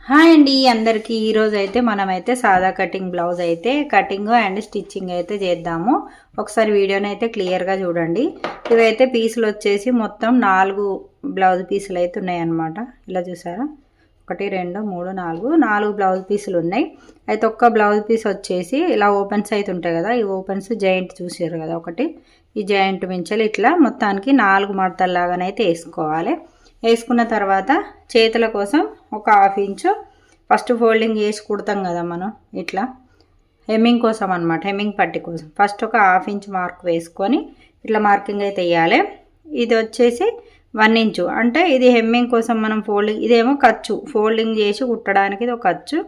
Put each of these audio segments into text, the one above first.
Hi అండి అందరికీ ఈరోజు అయితే మనమైతే సాదా కటింగ్ బ్లౌజ్ అయితే కటింగ్ అండ్ స్టిచ్చింగ్ అయితే చేద్దాము. ఒకసారి వీడియోని అయితే క్లియర్గా చూడండి. ఇవైతే పీసులు వచ్చేసి మొత్తం 4 బ్లౌజ్ పీసులు అయితే ఉన్నాయన్నమాట. ఇలా చూసారా, 1 2 3 4 బ్లౌజ్ పీసులు ఉన్నాయి. అయితే ఒక్క బ్లౌజ్ పీస్ వచ్చేసి ఇలా ఓపెన్స్ అయితే ఉంటాయి కదా, ఈ ఓపెన్స్ జాయింట్ చూసారు కదా, ఒకటి ఈ జాయింట్ మించాలి ఇట్లా మొత్తానికి 4 మడతల్లాగానైతే వేసుకోవాలి. వేసుకున్న తర్వాత చేతుల కోసం ఒక 1/2 ఇంచు ఫస్ట్ ఫోల్డింగ్ చేసి కుడతాం కదా మనం, ఇట్లా హెమ్మింగ్ కోసం అనమాట, హెమ్మింగ్ పట్టి కోసం ఫస్ట్ ఒక 1/2 ఇంచ్ మార్క్ వేసుకొని ఇట్లా మార్కింగ్ అయితే వేయాలి. ఇది వచ్చేసి 1 ఇంచు, అంటే ఇది హెమ్మింగ్ కోసం మనం ఫోల్డింగ్, ఇదేమో ఖర్చు ఫోల్డింగ్ చేసి కుట్టడానికి ఇది ఒక ఖర్చు,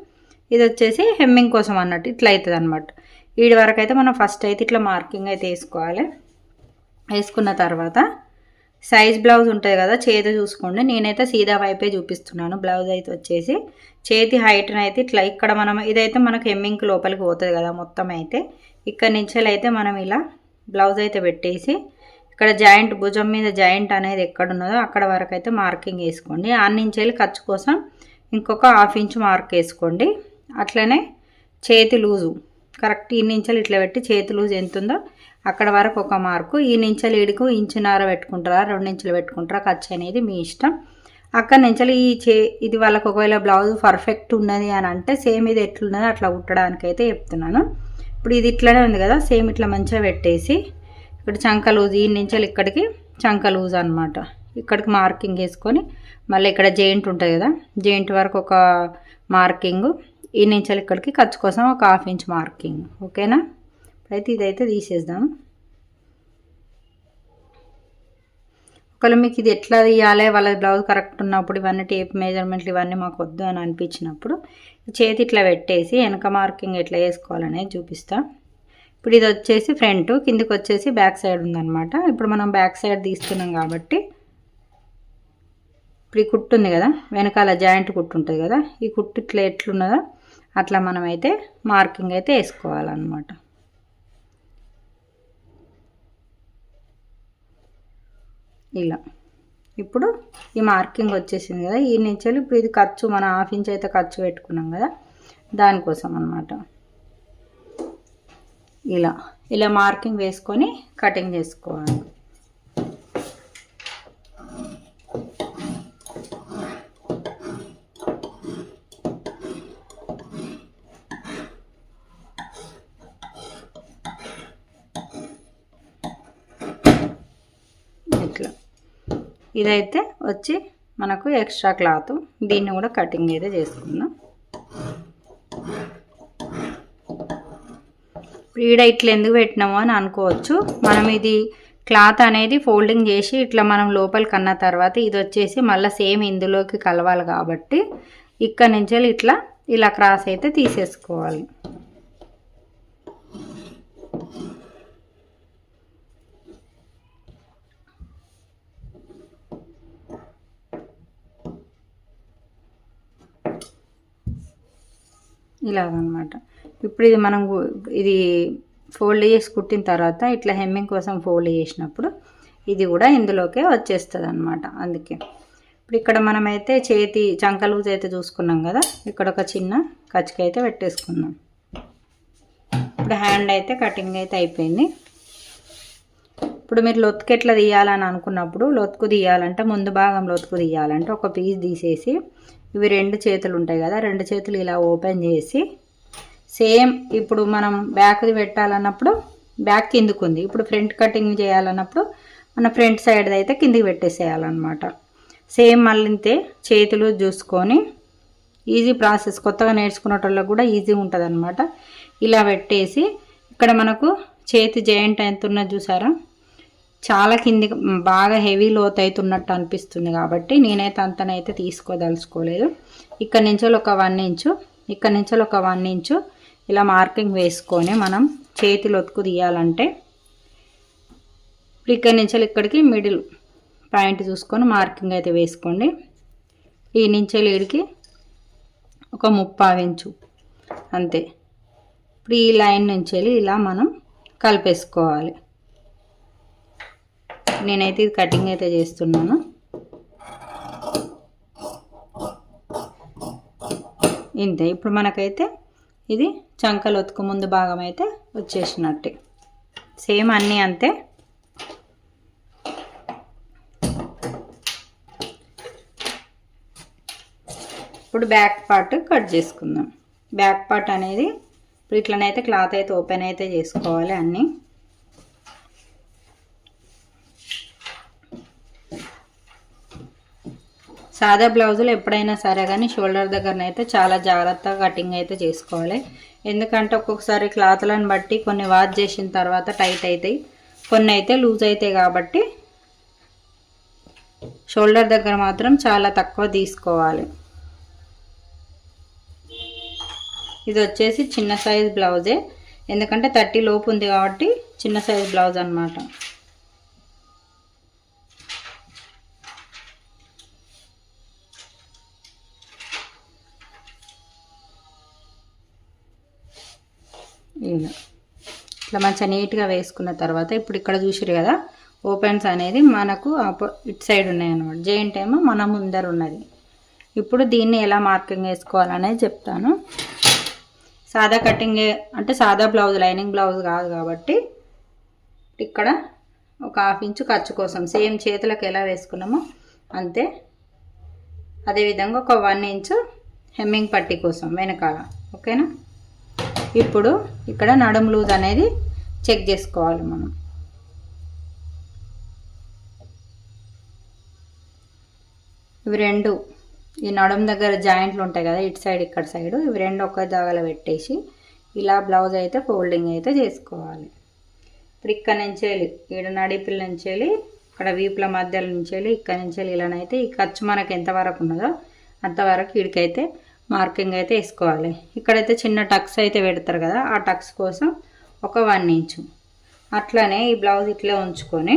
ఇది వచ్చేసి హెమ్మింగ్ కోసం అన్నట్టు ఇట్లా అవుతుంది అనమాట. వీడి వరకు అయితే మనం ఫస్ట్ అయితే ఇట్లా మార్కింగ్ అయితే వేసుకోవాలి. వేసుకున్న తర్వాత సైజ్ బ్లౌజ్ ఉంటుంది కదా, చేతి చూసుకోండి. నేనైతే సీదా వైపే చూపిస్తున్నాను. బ్లౌజ్ అయితే వచ్చేసి చేతి హైట్ని అయితే ఇట్లా ఇక్కడ మనం ఇదైతే మనకు హెమ్మింగ్ లోపలికి పోతుంది కదా మొత్తం, అయితే ఇక్కడ నుంచి అయితే మనం ఇలా బ్లౌజ్ అయితే పెట్టేసి ఇక్కడ జాయింట్ భుజం మీద జాయింట్ అనేది ఎక్కడ ఉన్నదో అక్కడ వరకు అయితే మార్కింగ్ వేసుకోండి. ఆన్ నుంచి ఖర్చు కోసం ఇంకొక 1/2 ఇంచ్ మార్క్ వేసుకోండి. అట్లనే చేతి లూజు కరెక్ట్ ఈ నుంచి ఇట్లా పెట్టి చేతి లూజ్ ఎంత ఉందో అక్కడ వరకు ఒక మార్కు, ఈ నుంచి ఈడికి 1.5 ఇంచ్ పెట్టుకుంటారా 2 ఇంచులు పెట్టుకుంటారా, ఖర్చు అనేది మీ ఇష్టం. అక్కడ నుంచి ఇది వాళ్ళకి ఒకవేళ బ్లౌజ్ పర్ఫెక్ట్ ఉన్నది అని అంటే సేమ్ ఇది ఎట్లున్నదో అట్లా కుట్టడానికి అయితే చెప్తున్నాను. ఇప్పుడు ఇది ఇట్లనే ఉంది కదా, సేమ్ ఇట్లా మంచిగా పెట్టేసి ఇక్కడ చంక లూజ్ ఈ నుంచి ఇక్కడికి చంక లూజ్ అనమాట, ఇక్కడికి మార్కింగ్ వేసుకొని మళ్ళీ ఇక్కడ జాయింట్ ఉంటుంది కదా, జాయింట్ వరకు ఒక మార్కింగ్, ఈ నుంచి ఇక్కడికి ఖర్చు కోసం ఒక 1/2 ఇంచ్ మార్కింగ్. ఓకేనా, అయితే ఇదైతే తీసేద్దాం. ఒకవేళ మీకు ఇది ఎట్లా తీయాలి, వాళ్ళ బ్లౌజ్ కరెక్ట్ ఉన్నప్పుడు ఇవన్నీ టేప్ మెజర్మెంట్లు ఇవన్నీ మాకు వద్దు అని అనిపించినప్పుడు చేతి ఇట్లా పెట్టేసి వెనక మార్కింగ్ ఎట్లా వేసుకోవాలనేది చూపిస్తా. ఇప్పుడు ఇది వచ్చేసి ఫ్రంట్, కిందికి వచ్చేసి బ్యాక్ సైడ్ ఉందన్నమాట. ఇప్పుడు మనం బ్యాక్ సైడ్ తీస్తున్నాం కాబట్టి ఇప్పుడు ఈ కుట్టు ఉంది కదా, వెనకాల జాయింట్ కుట్టు ఉంటుంది కదా, ఈ కుట్టు ఇట్లా ఎట్లున్నదో అట్లా మనమైతే మార్కింగ్ అయితే వేసుకోవాలన్నమాట. ఇలా ఇప్పుడు ఈ మార్కింగ్ వచ్చేసింది కదా, ఈ నుంచి ఇప్పుడు ఇది ఖర్చు మనం 1/2 ఇంచ్ అయితే ఖర్చు పెట్టుకున్నాం కదా, దానికోసం అన్నమాట. ఇలా ఇలా మార్కింగ్ వేసుకొని కటింగ్ చేసుకోవాలి. ఇట్లా ఇదైతే వచ్చి మనకు ఎక్స్ట్రా క్లాత్, దీన్ని కూడా కటింగ్ అయితే చేసుకుందాం. ఈడ ఇట్లా ఎందుకు పెట్టినామో అని అనుకోవచ్చు. మనం ఇది క్లాత్ అనేది ఫోల్డింగ్ చేసి ఇట్లా మనం లోపలికి అన్న తర్వాత ఇది వచ్చేసి మళ్ళీ సేమ్ ఇందులోకి కలవాలి కాబట్టి ఇక్కడ నుంచి ఇట్లా ఇలా క్రాస్ అయితే తీసేసుకోవాలి. ఇలాగనమాట. ఇప్పుడు ఇది మనం ఇది ఫోల్డ్ చేసి కుట్టిన తర్వాత ఇట్లా హెమ్మింగ్ కోసం ఫోల్డ్ చేసినప్పుడు ఇది కూడా ఇందులోకే వచ్చేస్తుంది అనమాట. అందుకే ఇప్పుడు ఇక్కడ మనమైతే చేతి చంక లూజ్ అయితే చూసుకున్నాం కదా, ఇక్కడ ఒక చిన్న కచ్చిక అయితే పెట్టేసుకున్నాం. ఇప్పుడు హ్యాండ్ అయితే కటింగ్ అయితే అయిపోయింది. ఇప్పుడు మీరు లొత్తుకు ఎట్లా తీయాలని అనుకున్నప్పుడు, లొత్తుకు తీయాలంటే ముందు భాగం లొత్తుకు తీయాలంటే ఒక పీస్ తీసేసి ఇవి 2 చేతులు ఉంటాయి కదా, 2 చేతులు ఇలా ఓపెన్ చేసి సేమ్ ఇప్పుడు మనం బ్యాక్ది పెట్టాలన్నప్పుడు బ్యాక్ కిందికి ఉంది, ఇప్పుడు ఫ్రంట్ కటింగ్ చేయాలన్నప్పుడు మన ఫ్రంట్ సైడ్ అయితే కిందికి పెట్టేసేయాలన్నమాట. సేమ్ మళ్ళీ చేతులు చూసుకొని ఈజీ ప్రాసెస్, కొత్తగా నేర్చుకునేటోళ్ళకి కూడా ఈజీ ఉంటుంది అనమాట. ఇలా పెట్టేసి ఇక్కడ మనకు చేతి జాయింట్ ఎంత ఉన్నది చూసారా, చాలా కిందికి బాగా హెవీ లోత్ అవుతున్నట్టు అనిపిస్తుంది కాబట్టి నేనైతే అంతనైతే తీసుకోదలుచుకోలేదు. ఇక్కడ నుంచి ఒక 1 ఇంచు, ఇక్కడ నుంచి ఒక 1 ఇంచు ఇలా మార్కింగ్ వేసుకొని మనం చేతి లొత్తుకు తీయాలంటే ఇక్కడ నుంచి ఇక్కడికి మిడిల్ పాయింట్ చూసుకొని మార్కింగ్ అయితే వేసుకోండి. ఈ నుంచి ఈడికి ఒక 3/4 ఇంచు అంతే. ఇప్పుడు ఈ లైన్ నుంచి ఇలా మనం కలిపేసుకోవాలి. నేనైతే ఇది కటింగ్ అయితే చేస్తున్నాను. ఇంతే. ఇప్పుడు మనకైతే ఇది చంకలొత్తుకు ముందు భాగం అయితే వచ్చేసినట్టే. సేమ్ అన్నీ అంతే. ఇప్పుడు బ్యాక్ పార్ట్ కట్ చేసుకుందాం. బ్యాక్ పార్ట్ అనేది ఇప్పుడు ఇట్లనైతే క్లాత్ అయితే ఓపెన్ అయితే చేసుకోవాలి అన్నీ. సాదా బ్లౌజులు ఎప్పుడైనా సరే కానీ షోల్డర్ దగ్గరనైతే చాలా జాగ్రత్తగా కటింగ్ అయితే చేసుకోవాలి. ఎందుకంటే ఒక్కొక్కసారి క్లాత్లను బట్టి కొన్ని వాష్ చేసిన తర్వాత టైట్ అవుతాయి, కొన్ని అయితే లూజ్ అవుతాయి. కాబట్టి షోల్డర్ దగ్గర మాత్రం చాలా తక్కువ తీసుకోవాలి. ఇది వచ్చేసి చిన్న సైజ్ బ్లౌజే, ఎందుకంటే 30 లోపు ఉంది కాబట్టి చిన్న సైజ్ బ్లౌజ్ అన్నమాట. ఇట్లా మంచిగా నీట్గా వేసుకున్న తర్వాత ఇప్పుడు ఇక్కడ చూసిరు కదా ఓపెన్స్ అనేది మనకు ఇటు సైడ్ ఉన్నాయి అన్నమాట. జాయింట్ ఏమో మన ముందర ఉన్నది. ఇప్పుడు దీన్ని ఎలా మార్కింగ్ వేసుకోవాలనేది చెప్తాను. సాదా కటింగ్ అంటే సాదా బ్లౌజ్, లైనింగ్ బ్లౌజ్ కాదు కాబట్టి ఇక్కడ ఒక 1/2 ఇంచు ఖర్చు కోసం సేమ్ చేతులకు ఎలా వేసుకున్నామో అంతే. అదేవిధంగా ఒక 1 ఇంచు హెమ్మింగ్ పట్టీ కోసం వెనకాల. ఓకేనా? ఇప్పుడు ఇక్కడ నడుము లూజ్ అనేది చెక్ చేసుకోవాలి మనం. ఇవి రెండు ఈ నడుము దగ్గర జాయింట్లు ఉంటాయి కదా, ఇటు సైడ్ ఇక్కడ సైడ్, ఇవి రెండు ఒక్క జాగాలో పెట్టేసి ఇలా బ్లౌజ్ అయితే ఫోల్డింగ్ అయితే చేసుకోవాలి. ఇప్పుడు ఇక్కడ నుంచి వెళ్ళి ఈడ నడిపిల్ల నుంచి వెళ్ళి ఇక్కడ వీపుల మధ్యలో నుంచి వెళ్ళి ఇక్కడ నుంచి వెళ్ళి ఇలానైతే ఈ ఖర్చు మనకు ఎంతవరకు ఉన్నదో అంతవరకు వీడికైతే మార్కింగ్ అయితే వేసుకోవాలి. ఇక్కడైతే చిన్న టక్స్ అయితే పెడతారు కదా, ఆ టక్స్ కోసం ఒక 1 ఇంచు. అట్లనే ఈ బ్లౌజ్ ఇట్లా ఉంచుకొని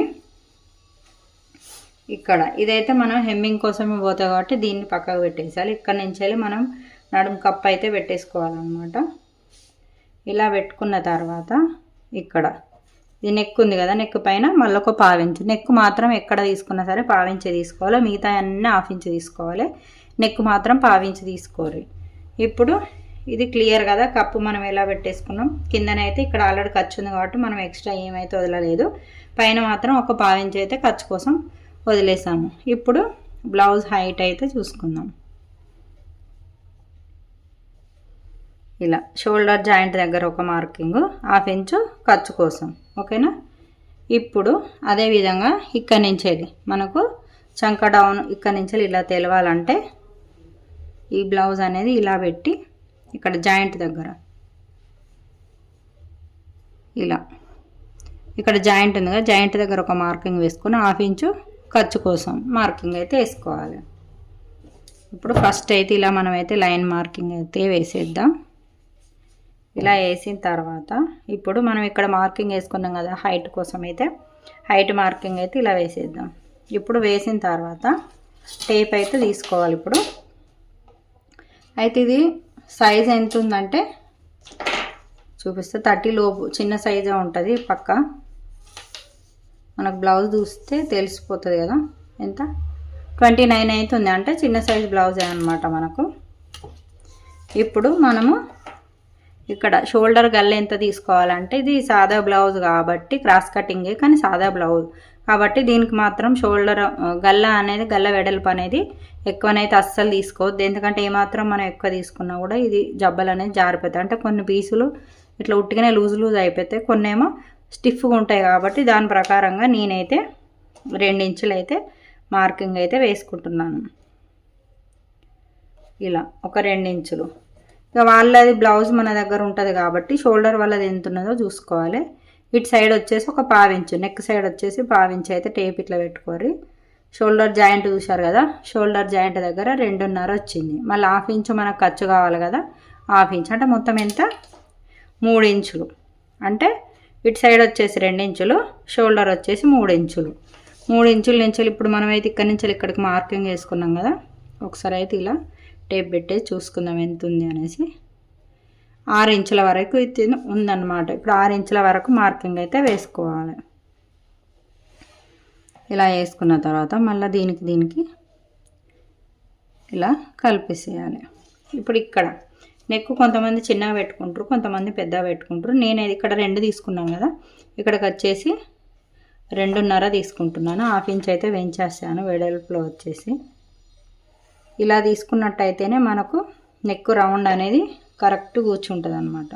ఇక్కడ ఇదైతే మనం హెమ్మింగ్ కోసమే పోతాయి కాబట్టి దీన్ని పక్కకు పెట్టేసాలి. ఇక్కడ నుంచి వెళ్ళి మనం నడుము కప్ అయితే పెట్టేసుకోవాలన్నమాట. ఇలా పెట్టుకున్న తర్వాత ఇక్కడ ఇది నెక్ ఉంది కదా, నెక్ పైన మళ్ళీ ఒక 1/2 ఇంచు. నెక్ మాత్రం ఎక్కడ తీసుకున్నా సరే 1/2 ఇంచు తీసుకోవాలి, మిగతా అన్నీ 1/2 ఇంచు తీసుకోవాలి. నెక్ మాత్రం 1/2 ఇంచు తీసుకోరు. ఇప్పుడు ఇది క్లియర్ కదా, కప్పు మనం ఎలా పెట్టేసుకున్నాం. కిందనైతే ఇక్కడ ఆల్రెడీ ఖర్చు ఉంది కాబట్టి మనం ఎక్స్ట్రా ఏమైతే వదలలేదు. పైన మాత్రం ఒక 1/2 ఇంచు అయితే ఖర్చు కోసం వదిలేసాము. ఇప్పుడు బ్లౌజ్ హైట్ అయితే చూసుకుందాం. ఇలా షోల్డర్ జాయింట్ దగ్గర ఒక మార్కింగ్ 1/2 ఇంచు ఖర్చు కోసం. ఓకేనా? ఇప్పుడు అదేవిధంగా ఇక్కడ నుంచి వెళ్ళి మనకు చంక డౌన్ ఇక్కడ నుంచి ఇలా తెలవాలంటే ఈ బ్లౌజ్ అనేది ఇలా పెట్టి ఇక్కడ జాయింట్ దగ్గర ఇలా ఇక్కడ జాయింట్ ఉంది కదా, జాయింట్ దగ్గర ఒక మార్కింగ్ వేసుకొని 1/2 ఇంచు ఖర్చు కోసం మార్కింగ్ అయితే వేసుకోవాలి. ఇప్పుడు ఫస్ట్ అయితే ఇలా మనమైతే లైన్ మార్కింగ్ అయితే వేసేద్దాం. ఇలా వేసిన తర్వాత ఇప్పుడు మనం ఇక్కడ మార్కింగ్ వేసుకున్నాం కదా హైట్ కోసం, అయితే హైట్ మార్కింగ్ అయితే ఇలా వేసేద్దాం. ఇప్పుడు వేసిన తర్వాత టేప్ అయితే తీసుకోవాలి. ఇప్పుడు అయితే ఇది సైజ్ ఎంత ఉందంటే చూపిస్తే 30 లోపు చిన్న సైజే ఉంటుంది. పక్క మనకు బ్లౌజ్ చూస్తే తెలిసిపోతుంది కదా ఎంత, 29 అవుతుంది, అంటే చిన్న సైజ్ బ్లౌజే అనమాట మనకు. ఇప్పుడు మనము ఇక్కడ షోల్డర్ గల్ల ఎంత తీసుకోవాలంటే ఇది సాదా బ్లౌజ్ కాబట్టి క్రాస్ కటింగే, కానీ సాదా బ్లౌజ్ కాబట్టి దీనికి మాత్రం షోల్డర్ గల్ల అనేది గల్ల వెడల్పు అనేది ఎక్కువనైతే అస్సలు తీసుకోవద్దు. ఎందుకంటే ఏమాత్రం మనం ఎక్కువ తీసుకున్నా కూడా ఇది జబ్బలు అనేది జారిపోతాయి. అంటే కొన్ని పీసులు ఇట్లా ఉట్టిగానే లూజ్ అయిపోతాయి, కొన్ని ఏమో స్టిఫ్గా ఉంటాయి. కాబట్టి దాని ప్రకారంగా నేనైతే 2 ఇంచులు అయితే మార్కింగ్ అయితే వేసుకుంటున్నాను. ఇలా ఒక 2 ఇంచులు. ఇక వాళ్ళది బ్లౌజ్ మన దగ్గర ఉంటుంది కాబట్టి షోల్డర్ వాళ్ళది ఎంత ఉన్నదో చూసుకోవాలి. ఇటు సైడ్ వచ్చేసి ఒక 1/2 ఇంచు, నెక్ సైడ్ వచ్చేసి 1/2 ఇంచు అయితే టేప్ ఇట్లా పెట్టుకోరి. షోల్డర్ జాయింట్ చూశారు కదా, షోల్డర్ జాయింట్ దగ్గర 2.5 వచ్చింది. మళ్ళీ 1/2 ఇంచు మనకు ఖర్చు కావాలి కదా, 1/2 ఇంచు అంటే మొత్తం ఎంత 3 ఇంచులు. అంటే ఇటు సైడ్ వచ్చేసి 2 ఇంచులు, షోల్డర్ వచ్చేసి 3 ఇంచులు. 3 ఇంచుల నుంచి ఇప్పుడు మనమైతే ఇక్కడ నుంచి ఇక్కడికి మార్కింగ్ వేసుకున్నాం కదా, ఒకసారి అయితే ఇలా టేప్ పెట్టేసి చూసుకుందాం ఎంత ఉంది అనేసి. 6 ఇంచుల వరకు ఇది ఉందన్నమాట. ఇప్పుడు 6 ఇంచుల వరకు మార్కింగ్ అయితే వేసుకోవాలి. ఇలా వేసుకున్న తర్వాత మళ్ళీ దీనికి ఇలా కలిపేసేయాలి. ఇప్పుడు ఇక్కడ నెక్ కొంతమంది చిన్నగా పెట్టుకుంటారు, కొంతమంది పెద్దగా పెట్టుకుంటారు. నేను ఇక్కడ 2 తీసుకున్నాను కదా, ఇక్కడికి వచ్చేసి 2.5 తీసుకుంటున్నాను. 1/2 ఇంచ్ అయితే పెంచేస్తాను వెడల్పులో వచ్చేసి. ఇలా తీసుకున్నట్టయితేనే మనకు నెక్ రౌండ్ అనేది కరెక్ట్ కూర్చుంటుంది అన్నమాట.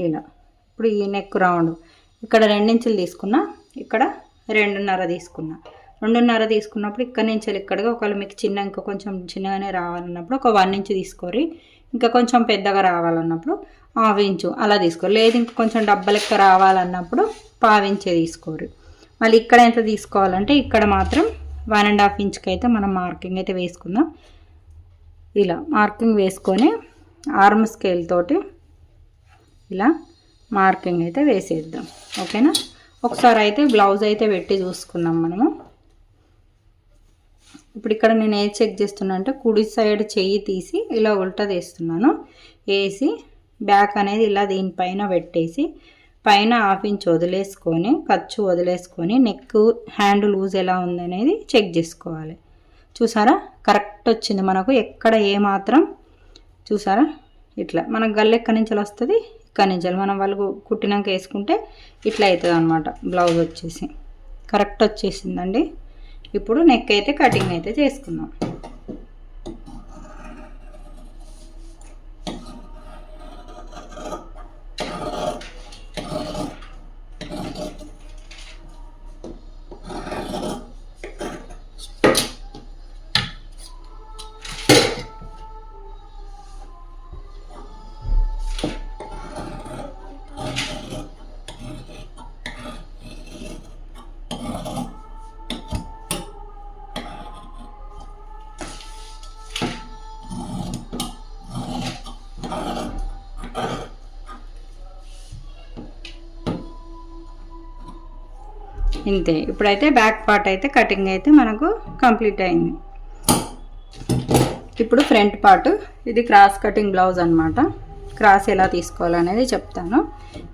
ఇలా ఇప్పుడు ఈ నెక్ రౌండ్ ఇక్కడ 2 ఇంచులు తీసుకున్నా, ఇక్కడ 2.5 తీసుకున్నా. 2.5 తీసుకున్నప్పుడు ఇక్కడ నుంచి ఇక్కడికి ఒకవేళ మీకు ఇంకా కొంచెం చిన్నగానే రావాలన్నప్పుడు ఒక 1 ఇంచ్ తీసుకోరి. ఇంకా కొంచెం పెద్దగా రావాలన్నప్పుడు 1/2 ఇంచు అలా తీసుకోరు. లేదు ఇంకా కొంచెం డబ్బలెక్క రావాలన్నప్పుడు 1/2 ఇంచే తీసుకోరు. మళ్ళీ ఇక్కడ ఎంత తీసుకోవాలంటే ఇక్కడ మాత్రం 1.5 ఇంచ్కి అయితే మనం మార్కింగ్ అయితే వేసుకుందాం. ఇలా మార్కింగ్ వేసుకొని ఆర్మ్ స్కేల్ తోటి ఇలా మార్కింగ్ అయితే వేసేద్దాం. ఓకేనా? ఒకసారి అయితే బ్లౌజ్ అయితే పెట్టి చూసుకున్నాం మనము. ఇప్పుడు ఇక్కడ నేను ఏది చెక్ చేస్తున్నా అంటే కుడి సైడ్ చెయ్యి తీసి ఇలా ఉల్టా తీస్తున్నాను. వేసి బ్యాక్ అనేది ఇలా దీనిపైన పెట్టేసి పైన 1/2 ఇంచ్ వదిలేసుకొని ఖర్చు వదిలేసుకొని నెక్ హ్యాండ్ లూజ్ ఎలా ఉందనేది చెక్ చేసుకోవాలి. చూసారా కరెక్ట్ వచ్చింది మనకు. ఎక్కడ ఏమాత్రం చూసారా ఇట్లా మనకు గల్ల ఎక్కడి నుంచి వస్తుంది, ఇక్కడి నుంచి మనం వాళ్ళు కుట్టినాక వేసుకుంటే ఇట్లా అవుతుంది అన్నమాట. బ్లౌజ్ వచ్చేసి కరెక్ట్ వచ్చేసిందండి. ఇప్పుడు నెక్ అయితే కటింగ్ అయితే చేసుకుందాం. ఇంతే. ఇప్పుడైతే బ్యాక్ పార్ట్ అయితే కటింగ్ అయితే మనకు కంప్లీట్ అయింది. ఇప్పుడు ఫ్రంట్ పార్ట్, ఇది క్రాస్ కటింగ్ బ్లౌజ్ అన్నమాట. క్రాస్ ఎలా తీసుకోవాలనేది చెప్తాను.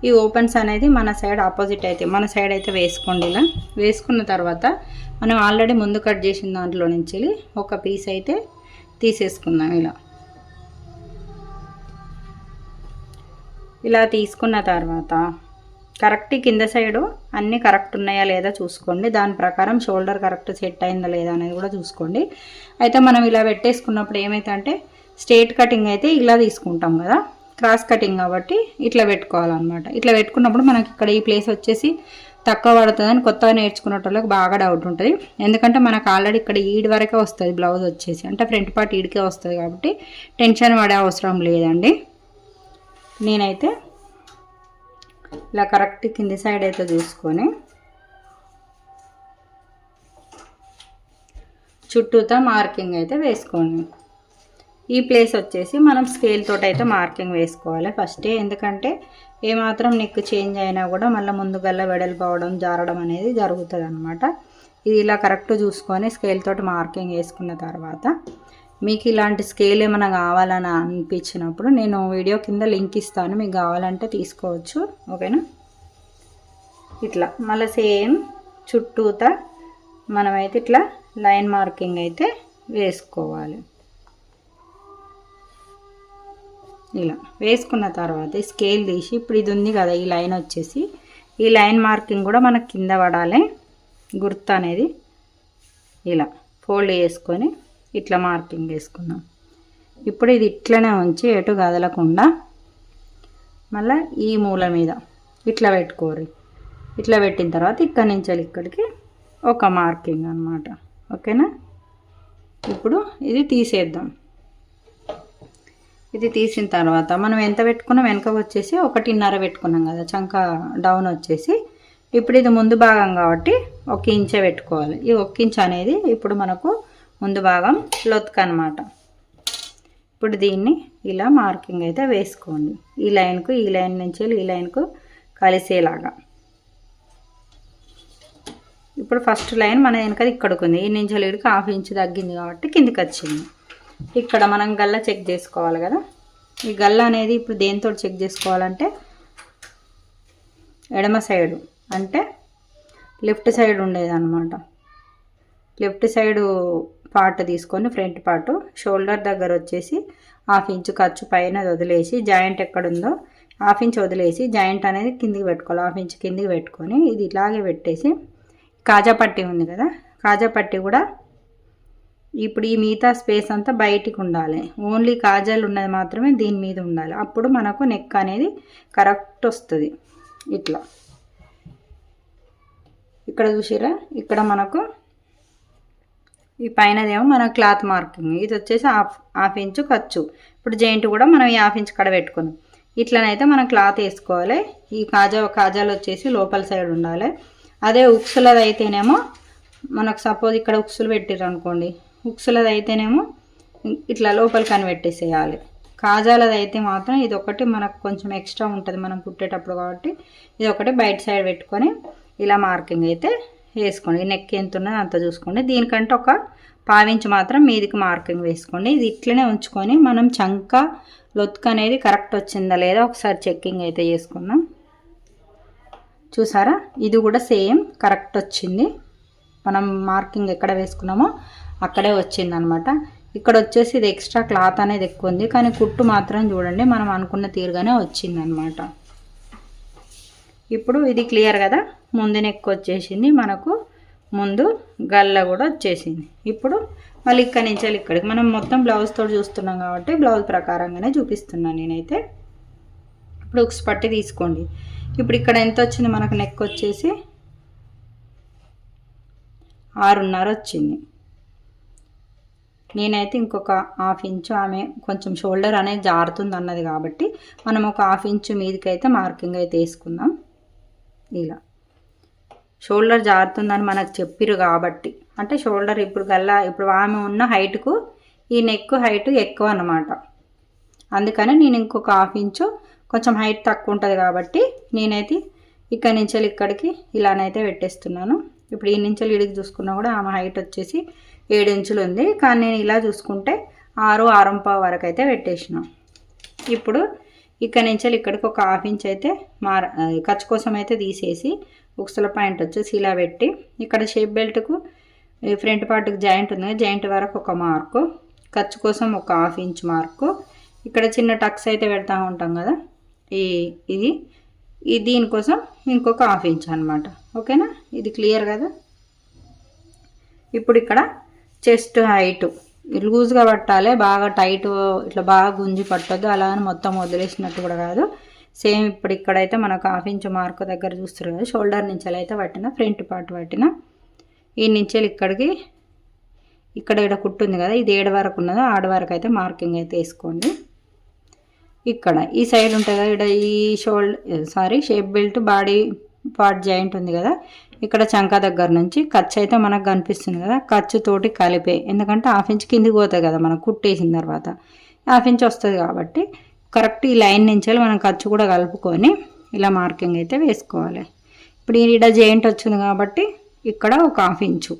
ఈ ఓపెన్స్ అనేది మన సైడ్ ఆపోజిట్ అయితే మన సైడ్ అయితే వేసుకోండి. ఇలా వేసుకున్న తర్వాత మనం ఆల్రెడీ ముందు కట్ చేసిన దాంట్లో నుంచి ఒక పీస్ అయితే తీసేసుకుందాం. ఇలా తీసుకున్న తర్వాత కరెక్ట్ కింద సైడు అన్నీ కరెక్ట్ ఉన్నాయా లేదా చూసుకోండి. దాని ప్రకారం షోల్డర్ కరెక్ట్ సెట్ అయిందా లేదా అనేది కూడా చూసుకోండి. అయితే మనం ఇలా పెట్టేసుకున్నప్పుడు ఏమైతే స్ట్రేట్ కటింగ్ అయితే ఇలా తీసుకుంటాం కదా, క్రాస్ కటింగ్ కాబట్టి ఇట్లా పెట్టుకోవాలన్నమాట. ఇట్లా పెట్టుకున్నప్పుడు మనకి ఇక్కడ ఈ ప్లేస్ వచ్చేసి తక్కువ పడుతుందని కొత్తగా నేర్చుకున్న వాళ్ళకి బాగా డౌట్ ఉంటుంది. ఎందుకంటే మనకు ఆల్రెడీ ఇక్కడ ఈడ్ వరకే వస్తుంది బ్లౌజ్ వచ్చేసి, అంటే ఫ్రంట్ పార్ట్ ఈడ్కే వస్తుంది కాబట్టి టెన్షన్ పడే అవసరం లేదండి. నేనైతే ఇలా కరెక్ట్ కింది సైడ్ అయితే చూసుకొని చుట్టూతో మార్కింగ్ అయితే వేసుకోండి. ఈ ప్లేస్ వచ్చేసి మనం స్కేల్ తోటి అయితే మార్కింగ్ వేసుకోవాలి ఫస్టే. ఎందుకంటే ఏమాత్రం నెక్ చేంజ్ అయినా కూడా మళ్ళీ ముందుగల్లా వెడల్పోవడం జారడం అనేది జరుగుతుంది అనమాట. ఇది ఇలా కరెక్ట్ చూసుకొని స్కేల్ తోటి మార్కింగ్ వేసుకున్న తర్వాత మీకు ఇలాంటి స్కేల్ ఏమైనా కావాలని అనిపించినప్పుడు నేను వీడియో కింద లింక్ ఇస్తాను, మీకు కావాలంటే తీసుకోవచ్చు. ఓకేనా? ఇట్లా మళ్ళీ సేమ్ చుట్టూతా మనమైతే ఇట్లా లైన్ మార్కింగ్ అయితే వేసుకోవాలి. ఇలా వేసుకున్న తర్వాత స్కేల్ తీసి ఇప్పుడు ఇది ఉంది కదా, ఈ లైన్ వచ్చేసి ఈ లైన్ మార్కింగ్ కూడా మనకు కింద పడాలి. గుర్తు అనేది ఇలా ఫోల్డ్ చేసుకొని ఇట్లా మార్కింగ్ వేసుకుందాం. ఇప్పుడు ఇది ఇట్లనే ఉంచి ఎటు కదలకుండా మళ్ళీ ఈ మూల మీద ఇట్లా పెట్టుకోరు. ఇట్లా పెట్టిన తర్వాత ఇక్కడి నుంచి ఇక్కడికి ఒక మార్కింగ్ అన్నమాట. ఓకేనా? ఇప్పుడు ఇది తీసేద్దాం. ఇది తీసిన తర్వాత మనం ఎంత పెట్టుకున్నాం, వెనక వచ్చేసి 1.5 పెట్టుకున్నాం కదా చంక డౌన్ వచ్చేసి. ఇప్పుడు ఇది ముందు భాగం కాబట్టి 1 ఇంచే పెట్టుకోవాలి. ఈ 1 ఇంచ్ అనేది ఇప్పుడు మనకు ముందు భాగం లొత్క అన్నమాట. ఇప్పుడు దీన్ని ఇలా మార్కింగ్ అయితే వేసుకోండి. ఈ లైన్కు ఈ లైన్ నుంచి ఈ లైన్కు కలిసేలాగా. ఇప్పుడు ఫస్ట్ లైన్ మన వెనకది ఇక్కడికి ఉంది, ఈ నుంచి లీడ్కి 1/2 ఇంచ్ తగ్గింది కాబట్టి కిందికి వచ్చింది. ఇక్కడ మనం గల్ల చెక్ చేసుకోవాలి కదా. ఈ గల్ల అనేది ఇప్పుడు దేంతో చెక్ చేసుకోవాలంటే ఎడమ సైడు అంటే లెఫ్ట్ సైడ్ ఉండేదన్నమాట. లెఫ్ట్ సైడు పార్ట్ తీసుకొని ఫ్రంట్ పార్ట్ షోల్డర్ దగ్గర వచ్చేసి హాఫ్ ఇంచు ఖర్చు పైన వదిలేసి జాయింట్ ఎక్కడుందో హాఫ్ ఇంచ్ వదిలేసి జాయింట్ అనేది కిందికి పెట్టుకోవాలి. హాఫ్ ఇంచ్ కిందికి పెట్టుకొని ఇది ఇలాగే పెట్టేసి కాజా పట్టీ ఉంది కదా, కాజా పట్టీ కూడా ఇప్పుడు ఈ మిగతా స్పేస్ అంతా బయటికి ఉండాలి. ఓన్లీ కాజాలు ఉన్నది మాత్రమే దీని మీద ఉండాలి. అప్పుడు మనకు నెక్ అనేది కరెక్ట్ వస్తుంది. ఇట్లా ఇక్కడ చూసిరా, ఇక్కడ మనకు ఈ పైనదేమో మన క్లాత్ మార్కింగ్, ఇది వచ్చేసి హాఫ్ ఇంచు ఖర్చు. ఇప్పుడు జాయింట్ కూడా మనం ఈ హాఫ్ ఇంచ్ కడ పెట్టుకుందాం. ఇట్లనైతే మనం క్లాత్ వేసుకోవాలి. ఈ కాజాలు వచ్చేసి లోపల సైడ్ ఉండాలి. అదే ఉక్సులది అయితేనేమో మనకు సపోజ్ ఇక్కడ ఉక్సులు పెట్టారు అనుకోండి, ఉక్సులది అయితేనేమో ఇట్లా లోపలికి అని పెట్టేసేయాలి. కాజాలది అయితే మాత్రం ఇది ఒకటి మనకు కొంచెం ఎక్స్ట్రా ఉంటుంది మనం కుట్టేటప్పుడు, కాబట్టి ఇది ఒకటి బయట సైడ్ పెట్టుకొని ఇలా మార్కింగ్ అయితే వేసుకోండి. నెక్ ఎంత ఉన్నదో అంత చూసుకోండి. దీనికంటే ఒక పావించి మాత్రం మీదికి మార్కింగ్ వేసుకోండి. ఇది ఇట్లనే ఉంచుకొని మనం చంక లొత్క అనేది కరెక్ట్ వచ్చిందా లేదా ఒకసారి చెక్కింగ్ అయితే చేసుకుందాం. చూసారా, ఇది కూడా సేమ్ కరెక్ట్ వచ్చింది. మనం మార్కింగ్ ఎక్కడ వేసుకున్నామో అక్కడే వచ్చిందనమాట. ఇక్కడ వచ్చేసి ఇది ఎక్స్ట్రా క్లాత్ అనేది ఎక్కువ ఉంది, కానీ కుట్టు మాత్రం చూడండి మనం అనుకున్న తీరుగానే వచ్చిందనమాట. ఇప్పుడు ఇది క్లియర్ కదా, ముందు నెక్ వచ్చేసింది, మనకు ముందు గల్ల కూడా వచ్చేసింది. ఇప్పుడు మళ్ళీ ఇక్కడి నుంచి ఇక్కడికి మనం మొత్తం బ్లౌజ్ తోటి చూస్తున్నాం కాబట్టి బ్లౌజ్ ప్రకారంగానే చూపిస్తున్నాను నేనైతే. ఇప్పుడు ఉక్స్ పట్టి తీసుకోండి. ఇప్పుడు ఇక్కడ ఎంత వచ్చింది మనకు, నెక్ వచ్చేసి 6.5 వచ్చింది. నేనైతే ఇంకొక హాఫ్ ఇంచు, ఆమె కొంచెం షోల్డర్ అనేది జారుతుంది అన్నది కాబట్టి మనం ఒక హాఫ్ ఇంచు మీదకి అయితే మార్కింగ్ అయితే వేసుకుందాం. ఇలా షోల్డర్ జారుతుందని మనకు చెప్పిరు కాబట్టి, అంటే షోల్డర్ ఇప్పుడు ఆమె ఉన్న హైట్కు ఈ నెక్ హైట్ ఎక్కువ అన్నమాట. అందుకని నేను ఇంకొక హాఫ్ ఇంచు కొంచెం హైట్ తక్కువ ఉంటుంది కాబట్టి నేనైతే ఇక్కడి నుంచి ఇక్కడికి ఇలానైతే పెట్టేస్తున్నాను. ఇప్పుడు ఈ నుంచి ఇడికి చూసుకున్నా కూడా ఆమె హైట్ వచ్చేసి 7 ఇంచులు ఉంది, కానీ నేను ఇలా చూసుకుంటే 6.5 వరకు అయితే పెట్టేసిన. ఇప్పుడు ఇక్కడి నుంచి ఇక్కడికి ఒక హాఫ్ ఇంచ్ అయితే ఖర్చు కోసం అయితే తీసేసి ఉక్సుల పాయింట్ వచ్చేసి ఇలా పెట్టి ఇక్కడ షేప్ బెల్ట్కు ఫ్రంట్ పార్ట్కి జాయింట్ ఉంది, జాయింట్ వరకు ఒక మార్కు, ఖర్చు కోసం ఒక హాఫ్ ఇంచ్ మార్కు, ఇక్కడ చిన్న టక్స్ అయితే పెడతా ఉంటాం కదా, ఇది దీనికోసం ఇంకొక హాఫ్ ఇంచ్ అనమాట. ఓకేనా, ఇది క్లియర్ కదా. ఇప్పుడు ఇక్కడ చెస్ట్ హైట్ లూజ్గా పట్టాలి, బాగా టైట్ ఇట్లా బాగా గుంజి పట్టొద్దు, అలా అని మొత్తం వదిలేసినట్టు కూడా కాదు. సేమ్ ఇప్పుడు ఇక్కడైతే మనకు హాఫ్ ఇంచ్ మార్క్ దగ్గర చూస్తారు కదా, షోల్డర్ నుంచి అయితే పట్టిన, ఫ్రంట్ పార్ట్ పట్టిన, ఈ నుంచి ఇక్కడికి ఇక్కడ కుట్టుంది కదా, ఇది 7 వరకు ఉన్నదో 6 వరకు అయితే మార్కింగ్ అయితే వేసుకోండి. ఇక్కడ ఈ సైడ్ ఉంటుంది కదా, ఇక్కడ ఈ shape belt body part joint ఉంది కదా, ఇక్కడ చంకా దగ్గర నుంచి ఖర్చు అయితే మనకు కనిపిస్తుంది కదా, ఖర్చుతోటి కలిపే, ఎందుకంటే హాఫ్ ఇంచ్ కిందికి పోతుంది కదా మనం కుట్టేసిన తర్వాత, హాఫ్ ఇంచ్ వస్తుంది కాబట్టి కరెక్ట్ ఈ లైన్ నుంచి మనం ఖర్చు కూడా కలుపుకొని ఇలా మార్కింగ్ అయితే వేసుకోవాలి. ఇప్పుడు ఈడ జాయింట్ వచ్చింది కాబట్టి ఇక్కడ ఒక హాఫ్ ఇంచు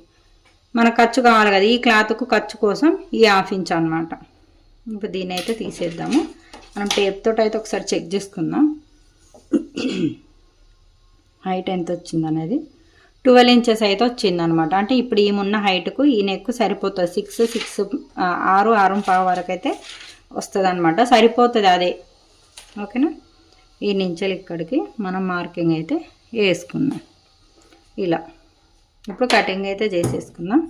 మన ఖర్చు కావాలి కదా, ఈ క్లాత్కు ఖర్చు కోసం ఈ హాఫ్ ఇంచ్ అనమాట. ఇప్పుడు దీన్ని అయితే తీసేద్దాము. మనం టేప్ తోటి అయితే ఒకసారి చెక్ చేసుకుందాం హైట్ ఎంత వచ్చింది అనేది. 12 ఇంచెస్ అయితే వచ్చిందనమాట. అంటే ఇప్పుడు ఈమున్న హైట్కు ఈ నెక్ సరిపోతుంది, 6.5 వరకు అయితే వస్తుంది అనమాట, సరిపోతుంది అదే. ఓకేనా, ఈ నుంచి ఇక్కడికి మనం మార్కింగ్ అయితే వేసుకుందాం ఇలా. ఇప్పుడు కటింగ్ అయితే చేసేసుకుందాం.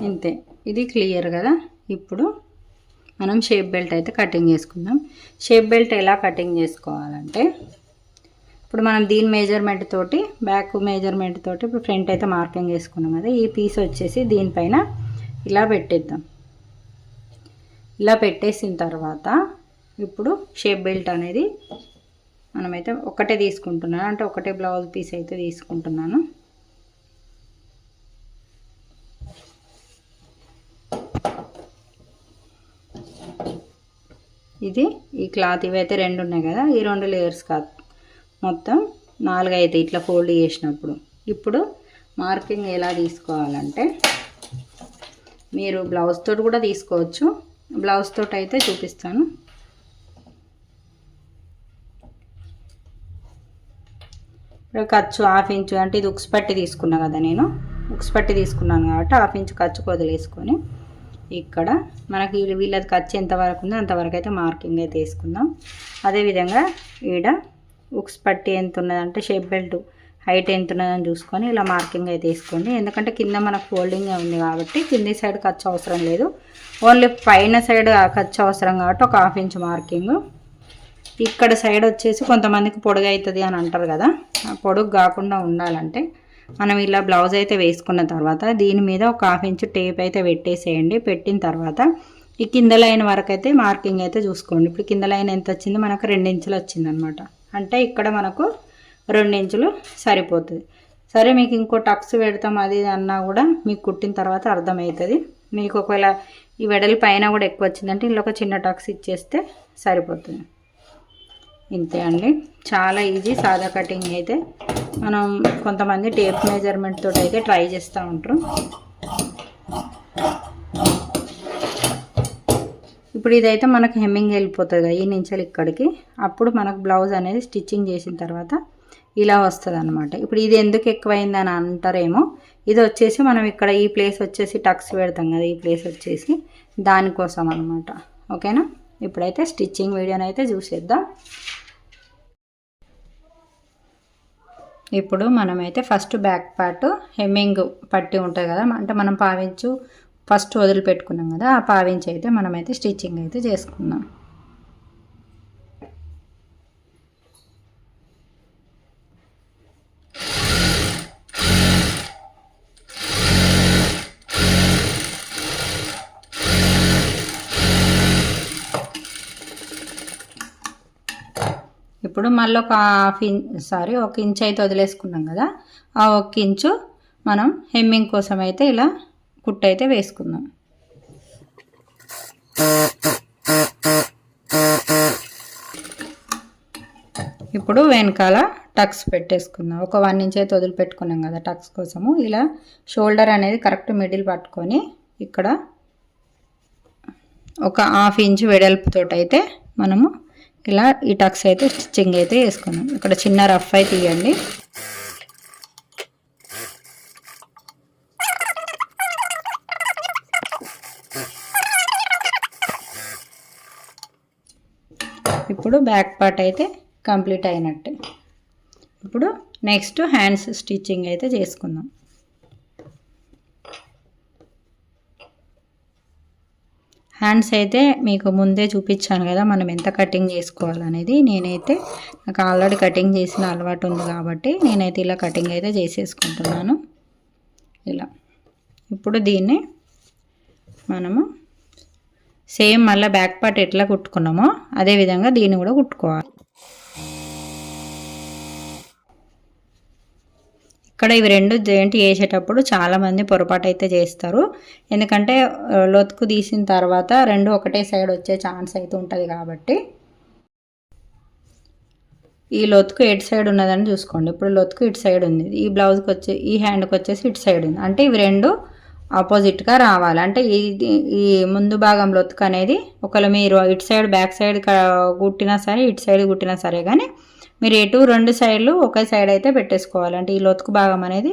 ఇంతే, ఇది క్లియర్ కదా. ఇప్పుడు మనం షేప్ బెల్ట్ అయితే కటింగ్ చేసుకుందాం. షేప్ బెల్ట్ ఎలా కటింగ్ చేసుకోవాలంటే, ఇప్పుడు మనం దీని మెజర్మెంట్ తోటి బ్యాక్ మెజర్మెంట్ తోటి ఇప్పుడు ఫ్రంట్ అయితే మార్కింగ్ చేసుకున్నాం కదా, ఈ పీస్ వచ్చేసి దీనిపైన ఇలా పెట్టేద్దాం. ఇలా పెట్టేసిన తర్వాత ఇప్పుడు షేప్ బెల్ట్ అనేది మనమైతే ఒకటే తీసుకుంటున్నాను, అంటే ఒకటే బ్లౌజ్ పీస్ అయితే తీసుకుంటున్నాను. ఇది ఈ క్లాత్ ఇవైతే 2 ఉన్నాయి కదా, ఈ 2 లేయర్స్ కాదు, మొత్తం 4 అయితే ఇట్లా ఫోల్డ్ చేసినప్పుడు. ఇప్పుడు మార్కింగ్ ఎలా తీసుకోవాలంటే మీరు బ్లౌజ్ తోటి కూడా తీసుకోవచ్చు. బ్లౌజ్ తోటి అయితే చూపిస్తాను. ఇప్పుడు ఖర్చు 1/2 ఇంచు, అంటే ఇది ఉక్స్ పట్టి తీసుకున్నా కదా, నేను ఉక్స్ పట్టి తీసుకున్నాను కాబట్టి 1/2 ఇంచు ఖర్చుకు వదిలేసుకొని ఇక్కడ మనకి వీళ్ళది ఖర్చు ఎంతవరకు ఉందో అంతవరకు అయితే మార్కింగ్ అయితే వేసుకుందాం. అదేవిధంగా ఈడ ఉక్స్ పట్టి ఎంత ఉన్నదంటే షేప్ బెల్ట్ హైట్ ఎంత ఉన్నదని చూసుకొని ఇలా మార్కింగ్ అయితే వేసుకోండి. ఎందుకంటే కింద మనకు ఫోల్డింగ్ ఉంది కాబట్టి కింది సైడ్ ఖర్చు అవసరం లేదు, ఓన్లీ పైన సైడ్ ఖర్చు అవసరం కాబట్టి ఒక 1/2 ఇంచు మార్కింగ్. ఇక్కడ సైడ్ వచ్చేసి కొంతమందికి పొడుగు అవుతుంది అని అంటారు కదా, ఆ పొడుగు కాకుండా ఉండాలంటే మనం ఇలా బ్లౌజ్ అయితే వేసుకున్న తర్వాత దీని మీద ఒక 1/2 ఇంచు టేప్ అయితే పెట్టేసేయండి. పెట్టిన తర్వాత ఈ కింద లైన్ వరకు అయితే మార్కింగ్ అయితే చూసుకోండి. ఇప్పుడు కింద లైన్ ఎంత వచ్చింది, మనకు 2 ఇంచులు వచ్చింది అనమాట. అంటే ఇక్కడ మనకు 2 ఇంచులు సరిపోతుంది. సరే, మీకు ఇంకో టక్స్ పెడతాం అది అన్నా కూడా మీకు కుట్టిన తర్వాత అర్థమవుతుంది. మీకు ఒకవేళ ఈ వెడల్పు పైన కూడా ఎక్కువ వచ్చిందంటే ఇందులో ఒక చిన్న టక్స్ ఇచ్చేస్తే సరిపోతుంది. ఇంతే అండి, చాలా ఈజీ. సాదా కటింగ్ అయితే మనం కొంతమంది టేప్ మెజర్మెంట్ తోటి అయితే ట్రై చేస్తూ ఉంటారు. ఇప్పుడు ఇదైతే మనకు హెమ్మింగ్ వెళ్ళిపోతుంది కదా ఈ నుంచెలు ఇక్కడికి. అప్పుడు మనకు బ్లౌజ్ అనేది స్టిచ్చింగ్ చేసిన తర్వాత ఇలా వస్తుంది అనమాట. ఇప్పుడు ఇది ఎందుకు ఎక్కువైందని అంటారేమో, ఇది వచ్చేసి మనం ఇక్కడ ఈ ప్లేస్ వచ్చేసి టక్స్ పెడతాం కదా, ఈ ప్లేస్ వచ్చేసి దానికోసం అనమాట. ఓకేనా, ఇప్పుడైతే స్టిచ్చింగ్ వీడియోని అయితే చూసేద్దాం. ఇప్పుడు మనమైతే ఫస్ట్ బ్యాక్ పార్ట్ హెమ్మింగ్ పట్టి ఉంటుంది కదా, అంటే మనం 1/2 ఇంచు ఫస్ట్ వదిలిపెట్టుకున్నాం కదా, ఆ 1/2 ఇంచు అయితే మనమైతే స్టిచ్చింగ్ అయితే చేసుకుందాం. ఇప్పుడు మళ్ళీ ఒక 1 ఇంచు అయితే వదిలేసుకున్నాం కదా, ఆ 1 ఇంచు మనం హెమ్మింగ్ కోసం అయితే ఇలా కుట్టు అయితే వేసుకుందాం. ఇప్పుడు వెనకాల టక్స్ పెట్టేసుకుందాం. ఒక 1 ఇంచ్ అయితే వదిలిపెట్టుకున్నాం కదా టక్స్ కోసము. ఇలా షోల్డర్ అనేది కరెక్ట్ మిడిల్ పట్టుకొని ఇక్కడ ఒక 1/2 ఇంచు వెడల్పుతోటి అయితే మనము ఇలా ఈ టక్స్ అయితే స్టిచ్చింగ్ అయితే వేసుకున్నాం. ఇక్కడ చిన్న రఫ్ అయితే తీయండి. ఇప్పుడు బ్యాక్ పార్ట్ అయితే కంప్లీట్ అయినట్టే. ఇప్పుడు నెక్స్ట్ హ్యాండ్స్ స్టిచ్చింగ్ అయితే చేసుకుందాం. హ్యాండ్స్ అయితే మీకు ముందే చూపించాను కదా మనం ఎంత కటింగ్ చేసుకోవాలనేది. నేనైతే నాకు ఆల్రెడీ కటింగ్ చేసిన అలవాటు ఉంది కాబట్టి నేనైతే ఇలా కటింగ్ అయితే చేసేసుకుంటున్నాను ఇలా. ఇప్పుడు దీన్ని మనము సేమ్ మళ్ళీ బ్యాక్ పార్ట్ ఎట్లా కుట్టుకున్నామో అదేవిధంగా దీన్ని కూడా కుట్టుకోవాలి. ఇక్కడ ఇవి 2 జాయింట్ వేసేటప్పుడు చాలామంది పొరపాటు అయితే చేస్తారు. ఎందుకంటే లొతుకు తీసిన తర్వాత 2 ఒకటే సైడ్ వచ్చే ఛాన్స్ అయితే ఉంటుంది కాబట్టి ఈ లొతుకు ఎటు సైడ్ ఉన్నదని చూసుకోండి. ఇప్పుడు లొతుకు ఇటు సైడ్ ఉంది, ఈ బ్లౌజ్కి వచ్చి ఈ హ్యాండ్కి వచ్చేసి ఇటు సైడ్ ఉంది, అంటే ఇవి 2 ఆపోజిట్గా రావాలి. అంటే ఈ ముందు భాగం లొతుకు అనేది ఒకవేళ మీరు ఇటు సైడ్ బ్యాక్ సైడ్ కుట్టినా సరే ఇటు సైడ్ కుట్టినా సరే కానీ మీరు ఎటు 2 సైడ్లు ఒకే సైడ్ అయితే పెట్టేసుకోవాలి. అంటే ఈ లొతుకు భాగం అనేది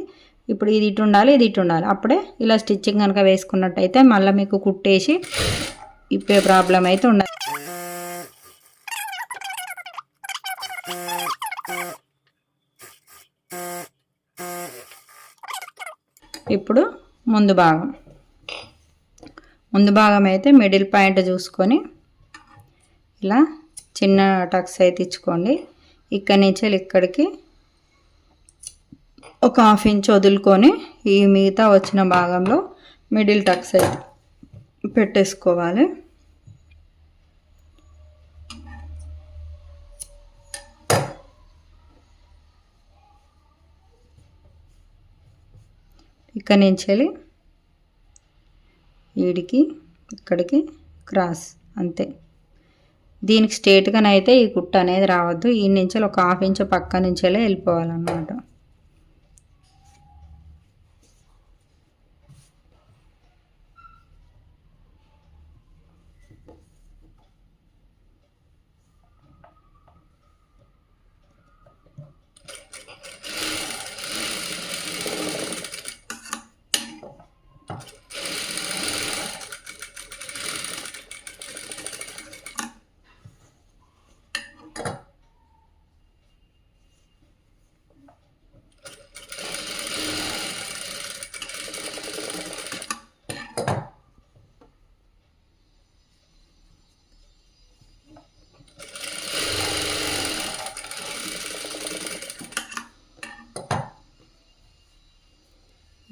ఇప్పుడు ఇది ఇటు ఉండాలి, ఇది ఇటు ఉండాలి. అప్పుడే ఇలా స్టిచ్చింగ్ కనుక వేసుకున్నట్టయితే మళ్ళీ మీకు కుట్టేసి ఇప్పే ప్రాబ్లం అయితే ఉండదు. ఇప్పుడు ముందు భాగం అయితే మిడిల్ పాయింట్ చూసుకొని ఇలా చిన్న టక్స్ అయితే ఇచ్చుకోండి. ఇక్కడి నుంచి ఇక్కడికి ఒక 1/2 ఇంచ్ వదులుకొని ఈ మిగతా వచ్చిన భాగంలో మిడిల్ టక్స్ అయితే పెట్టేసుకోవాలి. ఇక్కడ నుంచి వెళ్ళి వీడికి ఇక్కడికి క్రాస్ అంతే. దీనికి స్ట్రేట్గానైతే ఈ కుట్టు అనేది రావద్దు. ఈ నుంచి ఒక 1/2 ఇంచ్ పక్క నుంచి వెళ్ళిపోవాలన్నమాట.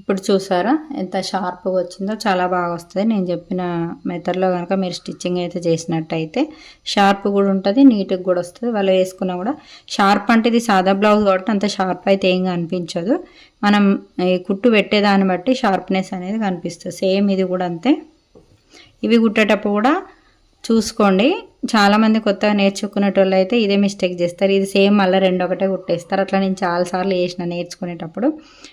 ఇప్పుడు చూసారా ఎంత షార్ప్గా వచ్చిందో, చాలా బాగా వస్తుంది. నేను చెప్పిన మెథడ్లో కనుక మీరు స్టిచ్చింగ్ అయితే చేసినట్టయితే షార్ప్ కూడా ఉంటుంది, నీట్గా కూడా వస్తుంది. వాళ్ళు వేసుకున్నా కూడా షార్ప్ అంటే ఇది సాదా బ్లౌజ్ కాబట్టి అంత షార్ప్ అయితే ఏం కనిపించదు. మనం ఈ కుట్టు పెట్టేదాన్ని బట్టి షార్ప్నెస్ అనేది కనిపిస్తుంది. సేమ్ ఇది కూడా అంతే. ఇవి కుట్టేటప్పుడు కూడా చూసుకోండి. చాలామంది కొత్తగా నేర్చుకునేటోళ్ళు అయితే ఇదే మిస్టేక్ చేస్తారు. ఇది సేమ్ మళ్ళీ 2 ఒకటే కుట్టేస్తారు. అట్లా నేను చాలాసార్లు వేసిన నేర్చుకునేటప్పుడు.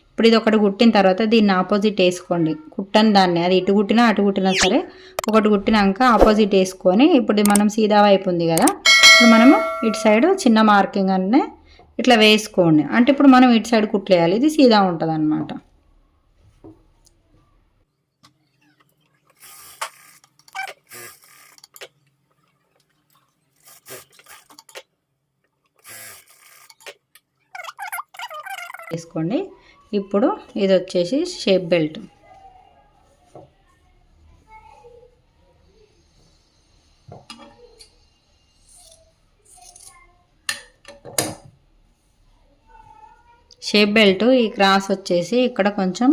ఇప్పుడు ఇది ఒకటి కుట్టిన తర్వాత దీన్ని ఆపోజిట్ వేసుకోండి. కుట్టని దాన్ని అది ఇటు కుట్టినా అటు కుట్టినా సరే ఒకటి కుట్టినాక ఆపోజిట్ వేసుకొని ఇప్పుడు మనం సీదా వైపు ఉంది కదా, ఇప్పుడు మనము ఇటు సైడ్ చిన్న మార్కింగ్ అనే ఇట్లా వేసుకోండి. అంటే ఇప్పుడు మనం ఇటు సైడ్ కుట్లేయాలి, ఇది సీదా ఉంటుంది అన్నమాట. వేసుకోండి. ఇప్పుడు ఇది వచ్చేసి షేప్ బెల్ట్. షేప్ బెల్ట్ ఈ క్రాస్ వచ్చేసి ఇక్కడ కొంచెం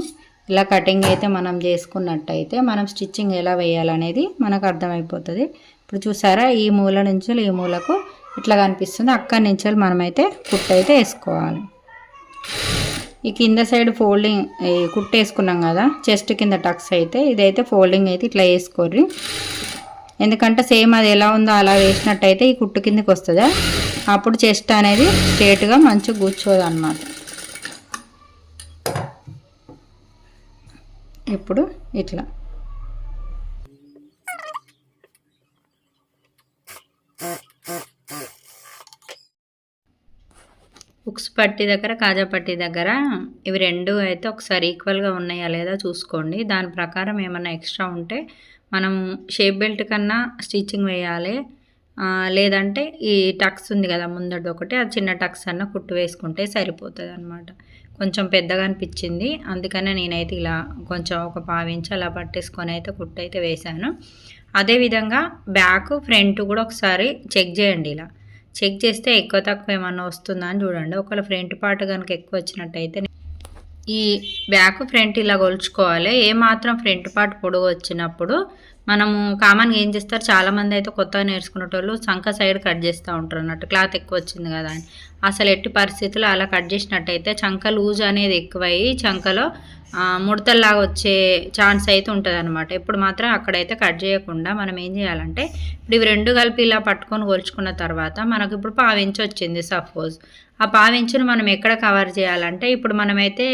ఇలా కటింగ్ అయితే మనం చేసుకున్నట్టయితే మనం స్టిచ్చింగ్ ఎలా వేయాలనేది మనకు అర్థమైపోతుంది. ఇప్పుడు చూసారా, ఈ మూల నుంచి ఈ మూలకు ఇట్లా కనిపిస్తుంది. అక్కడి నుంచి మనమైతే కుట్టు అయితే వేసుకోవాలి. ఈ కింద సైడ్ ఫోల్డింగ్ కుట్టు వేసుకున్నాం కదా, చెస్ట్ కింద టక్స్ అయితే ఇదైతే ఫోల్డింగ్ అయితే ఇట్లా వేసుకోర్రి. ఎందుకంటే సేమ్ అది ఎలా ఉందో అలా వేసినట్టయితే ఈ కుట్టు కిందకి వస్తుందా, అప్పుడు చెస్ట్ అనేది స్ట్రేట్గా మంచిగా కూర్చోదు అన్నమాట. ఇప్పుడు ఇట్లా ఉక్స్ పట్టి దగ్గర కాజా పట్టి దగ్గర ఇవి రెండు అయితే ఒకసారి ఈక్వల్గా ఉన్నాయా లేదా చూసుకోండి. దాని ప్రకారం ఏమన్నా ఎక్స్ట్రా ఉంటే మనం షేప్ బెల్ట్ కన్నా స్టిచ్చింగ్ వేయాలి. లేదంటే ఈ టక్స్ ఉంది కదా ముందటి ఒకటి, అది చిన్న టక్స్ అన్న కుట్టు వేసుకుంటే సరిపోతుంది అన్నమాట. కొంచెం పెద్దగా అనిపించింది, అందుకనే నేనైతే ఇలా కొంచెం ఒక 1/2 ఇంచ్ అలా పట్టేసుకొని అయితే కుట్టు అయితే వేశాను. అదేవిధంగా బ్యాక్ ఫ్రంట్ కూడా ఒకసారి చెక్ చేయండి. ఇలా చెక్ చేస్తే ఎక్కువ తక్కువ ఏమన్నా వస్తుందా అని చూడండి. ఒకవేళ ఫ్రంట్ పార్ట్ కనుక ఎక్కువ వచ్చినట్టయితే ఈ బ్యాక్ ఫ్రంట్ ఇలా కొలుచుకోవాలి. ఏమాత్రం ఫ్రంట్ పార్ట్ పొడుగు వచ్చినప్పుడు మనము కామన్గా ఏం చేస్తారు, చాలామంది అయితే కొత్తగా నేర్చుకునేటోళ్ళు సంక సైడ్ కట్ చేస్తూ ఉంటారు అన్నట్టు, క్లాత్ ఎక్కువ వచ్చింది కదా అని. అసలు ఎట్టి పరిస్థితుల్లో అలా కట్ చేసినట్టయితే చంక లూజ్ అనేది ఎక్కువయ్యి చంకలో ముడతల్లాగా వచ్చే ఛాన్స్ అయితే ఉంటుంది అనమాట. ఇప్పుడు మాత్రం అక్కడైతే కట్ చేయకుండా మనం ఏం చేయాలంటే, ఇప్పుడు ఇవి రెండు కలిపి ఇలా పట్టుకొని కొలుచుకున్న తర్వాత మనకు ఇప్పుడు 1/2 ఇంచ్ వచ్చింది సపోజ్. ఆ 1/2 ఇంచును మనం ఎక్కడ కవర్ చేయాలంటే, ఇప్పుడు మనమైతే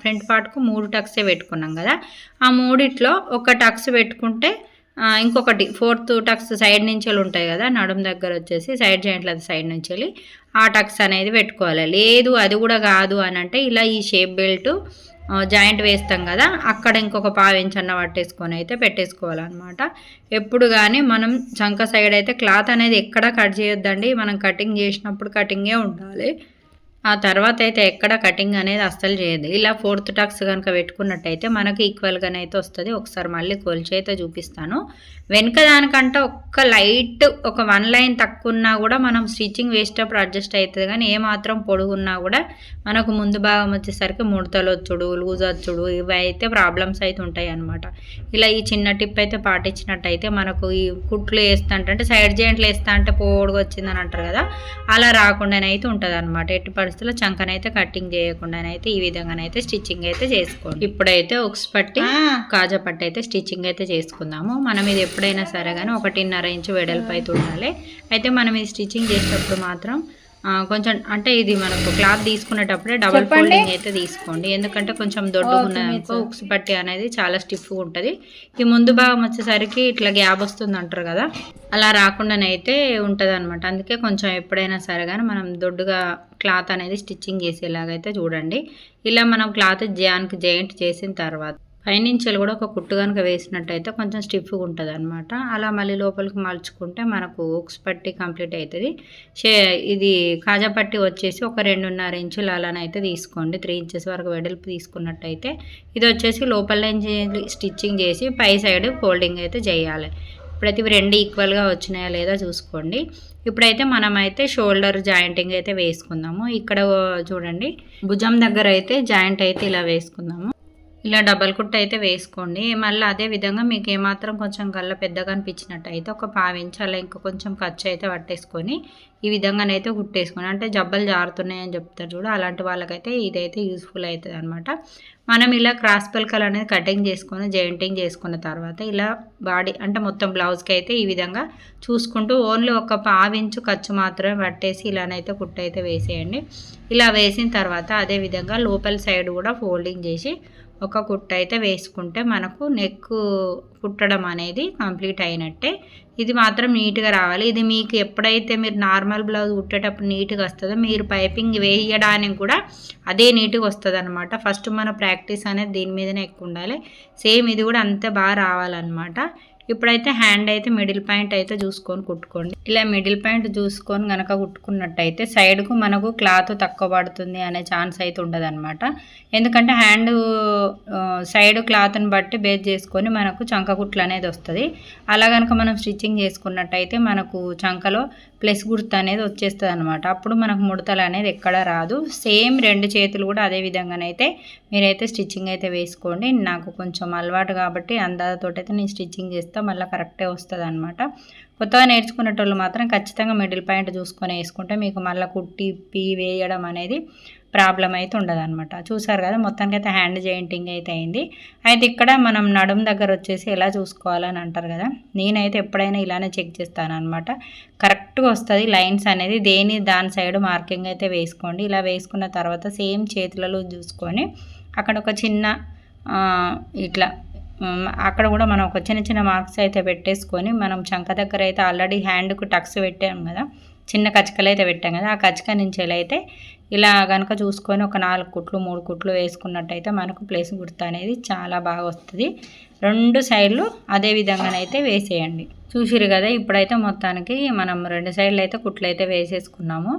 ఫ్రంట్ పార్ట్కు 3 టక్సే పెట్టుకున్నాం కదా, ఆ 3 ఒక టక్స్ పెట్టుకుంటే ఇంకొకటి 4th టక్స్ సైడ్ నుంచి ఉంటాయి కదా, నడుము దగ్గర వచ్చేసి సైడ్ జాయింట్ల సైడ్ నుంచి వెళ్ళి ఆ టక్స్ అనేది పెట్టుకోవాలి. లేదు అది కూడా కాదు అని అంటే ఇలా ఈ షేప్ బెల్ట్ జాయింట్ వేస్తాం కదా, అక్కడ ఇంకొక 1/2 ఇంచ్ అన్న పట్టేసుకొని అయితే పెట్టేసుకోవాలన్నమాట. ఎప్పుడు కానీ మనం చంక సైడ్ అయితే క్లాత్ అనేది ఎక్కడా కట్ చేయొద్దండి. మనం కటింగ్ చేసినప్పుడు కటింగే ఉండాలి. ఆ తర్వాత అయితే ఎక్కడ కటింగ్ అనేది అస్సలు చేయదు. ఇలా 4th టక్స్ కనుక పెట్టుకున్నట్టయితే మనకి ఈక్వల్గానే అయితే వస్తుంది. ఒకసారి మళ్ళీ కొలిచి అయితే చూపిస్తాను. వెనుక దానికంటే ఒక్క లైట్ ఒక 1 లైన్ తక్కువ ఉన్నా కూడా మనం స్టిచ్చింగ్ వేసేటప్పుడు అడ్జస్ట్ అవుతుంది. కానీ ఏమాత్రం పొడుగున్నా కూడా మనకు ముందు భాగం వచ్చేసరికి ముడతలు వచ్చుడు, లూజ్ వచ్చుడు, ఇవి అయితే ప్రాబ్లమ్స్ అయితే ఉంటాయి అన్నమాట. ఇలా ఈ చిన్న టిప్ అయితే పాటించినట్టయితే మనకు ఈ కుట్లు వేస్తుంటే సైడ్ జాయింట్లు వేస్తా అంటే పొడుగు వచ్చిందని అంటారు కదా, అలా రాకుండానైతే ఉంటుంది అనమాట. ఎట్టి పరిస్థితుల్లో చంకనైతే కటింగ్ చేయకుండానైతే ఈ విధంగానైతే స్టిచ్చింగ్ అయితే చేసుకోండి. ఇప్పుడైతే ఉక్స్ పట్టి కాజా పట్టి అయితే స్టిచ్చింగ్ అయితే చేసుకుందాము. మనం ఇది ఎప్పుడైనా సరే కానీ 1.5 ఇంచు వెడల్పు అయితే ఉండాలి. అయితే మనం ఇది స్టిచ్చింగ్ చేసేటప్పుడు మాత్రం కొంచెం అంటే ఇది మనకు క్లాత్ తీసుకునేటప్పుడే డబుల్ ఫోల్డింగ్ అయితే తీసుకోండి. ఎందుకంటే కొంచెం దొడ్డుగా ఉన్నదనుకో ఉక్స్ పట్టి అనేది చాలా స్టిఫ్గా ఉంటుంది. ఈ ముందు భాగం వచ్చేసరికి ఇట్లా గ్యాప్ వస్తుంది అంటారు కదా, అలా రాకుండానైతే ఉంటుంది అనమాట. అందుకే కొంచెం ఎప్పుడైనా సరే కానీ మనం దొడ్డుగా క్లాత్ అనేది స్టిచ్చింగ్ చేసేలాగైతే చూడండి. ఇలా మనం క్లాత్ జాయింట్ చేసిన తర్వాత పైనుంచి కూడా ఒక కుట్టు కనుక వేసినట్టయితే కొంచెం స్టిఫ్గా ఉంటుంది అనమాట. అలా మళ్ళీ లోపలికి మలుచుకుంటే మనకు ఉక్స్ పట్టి కంప్లీట్ అవుతుంది. ఇది కాజా పట్టి వచ్చేసి ఒక 2.5 ఇంచులు అలానైతే తీసుకోండి. 3 ఇంచెస్ వరకు వెడల్పు తీసుకున్నట్టయితే ఇది వచ్చేసి లోపల నుంచి స్టిచ్చింగ్ చేసి పై సైడ్ ఫోల్డింగ్ అయితే చేయాలి. ఇప్పుడైతే ఇవి 2 ఈక్వల్గా వచ్చినాయా లేదా చూసుకోండి. ఇప్పుడైతే మనమైతే షోల్డర్ జాయింటింగ్ అయితే వేసుకుందాము. ఇక్కడ చూడండి భుజం దగ్గర అయితే జాయింట్ అయితే ఇలా వేసుకుందాము. ఇలా డబల్ కుట్ అయితే వేసుకోండి. మళ్ళీ అదే విధంగా మీకు ఏమాత్రం కొంచెం గల్ల పెద్దగా అనిపించినట్టయితే ఒక 1/2 ఇంచు అలా ఇంకా కొంచెం ఖర్చు అయితే పట్టేసుకొని ఈ విధంగానైతే కుట్టేసుకోండి. అంటే జబ్బలు జారుతున్నాయని చెప్తారు చూడు, అలాంటి వాళ్ళకైతే ఇదైతే యూస్ఫుల్ అవుతుంది అనమాట. మనం ఇలా క్రాస్ పలకలు అనేది కటింగ్ చేసుకొని జాయింటింగ్ చేసుకున్న తర్వాత ఇలా బాడీ అంటే మొత్తం బ్లౌజ్కి అయితే ఈ విధంగా చూసుకుంటూ ఓన్లీ ఒక 1/2 ఇంచు ఖర్చు మాత్రమే పట్టేసి ఇలానైతే కుట్టు అయితే వేసేయండి. ఇలా వేసిన తర్వాత అదే విధంగా లోపల సైడ్ కూడా ఫోల్డింగ్ చేసి ఒక కుట్టు అయితే వేసుకుంటే మనకు నెక్ కుట్టడం అనేది కంప్లీట్ అయినట్టే. ఇది మాత్రం నీట్గా రావాలి. ఇది మీకు ఎప్పుడైతే మీరు నార్మల్ బ్లౌజ్ కుట్టేటప్పుడు నీట్గా వస్తుందో మీరు పైపింగ్ వేయడానికి కూడా అదే నీట్గా వస్తుంది అనమాట. ఫస్ట్ మన ప్రాక్టీస్ అనేది దీని మీదనే ఎక్కువ ఉండాలి. సేమ్ ఇది కూడా అంతే బాగా రావాలన్నమాట. ఇప్పుడైతే హ్యాండ్ అయితే మిడిల్ పాయింట్ అయితే చూసుకొని కుట్టుకోండి. ఇలా మిడిల్ పాయింట్ చూసుకొని కనుక కుట్టుకున్నట్టయితే సైడ్కు మనకు క్లాత్ తక్కువ పడుతుంది అనే ఛాన్స్ అయితే ఉండదు అనమాట. ఎందుకంటే హ్యాండ్ సైడ్ క్లాత్ని బట్టి బేస్ చేసుకొని మనకు చంక కుట్లు అనేది వస్తుంది. అలా కనుక మనం స్టిచ్చింగ్ చేసుకున్నట్టయితే మనకు చంకలో ప్లస్ గుర్తు అనేది వచ్చేస్తుంది అనమాట. అప్పుడు మనకు ముడతలు అనేది ఎక్కడ రాదు. సేమ్ 2 చేతులు కూడా అదే విధంగానైతే మీరైతే స్టిచ్చింగ్ అయితే వేసుకోండి. నాకు కొంచెం అలవాటు కాబట్టి అందాజతోటి అయితే నేను స్టిచ్చింగ్ చేస్తాను, మళ్ళీ కరెక్టే వస్తుంది అనమాట. కొత్తగా నేర్చుకునేటోళ్ళు మాత్రం ఖచ్చితంగా మిడిల్ పాయింట్ చూసుకొని వేసుకుంటే మీకు మళ్ళీ కుట్టి వేయడం అనేది ప్రాబ్లం అయితే ఉండదు అనమాట. చూసారు కదా, మొత్తానికి అయితే హ్యాండ్ జాయింటింగ్ అయితే అయింది. అయితే ఇక్కడ మనం నడుం దగ్గర వచ్చేసి ఎలా చూసుకోవాలని అంటారు కదా, నేనైతే ఎప్పుడైనా ఇలానే చెక్ చేస్తాను అనమాట. కరెక్ట్గా వస్తుంది లైన్స్ అనేది. దాని సైడ్ మార్కింగ్ అయితే వేసుకోండి. ఇలా వేసుకున్న తర్వాత సేమ్ చేతులలో చూసుకొని అక్కడ ఒక చిన్న ఇట్లా అక్కడ కూడా మనం ఒక చిన్న చిన్న మార్క్స్ అయితే పెట్టేసుకొని మనం చంక దగ్గర అయితే ఆల్రెడీ హ్యాండ్కు టక్స్ పెట్టాం కదా, చిన్న కచకలు అయితే పెట్టాం కదా, ఆ కచక నుంచి అయితే ఇలా కనుక చూసుకొని ఒక 4 కుట్లు 3 కుట్లు వేసుకున్నట్టయితే మనకు ప్లేస్ గుర్తు అనేది చాలా బాగా వస్తుంది. 2 సైడ్లు అదే విధంగానైతే వేసేయండి. చూసిరు కదా, ఇప్పుడైతే మొత్తానికి మనం 2 సైడ్లు అయితే కుట్లు అయితే వేసేసుకున్నాము.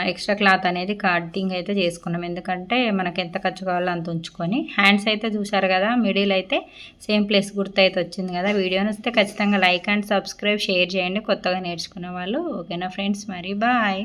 ఎక్స్ట్రా క్లాత్ అనేది కటింగ్ అయితే చేసుకున్నాం. ఎందుకంటే మనకి ఎంత ఖర్చు కావాలో అంత ఉంచుకొని. హ్యాండ్స్ అయితే చూసారు కదా, మిడిల్ అయితే సేమ్ ప్లేస్ గుర్తు అయితే వచ్చింది కదా. వీడియోని వస్తే ఖచ్చితంగా లైక్ అండ్ సబ్స్క్రైబ్ షేర్ చేయండి కొత్తగా నేర్చుకునే వాళ్ళు. ఓకేనా ఫ్రెండ్స్, మరి బాయ్.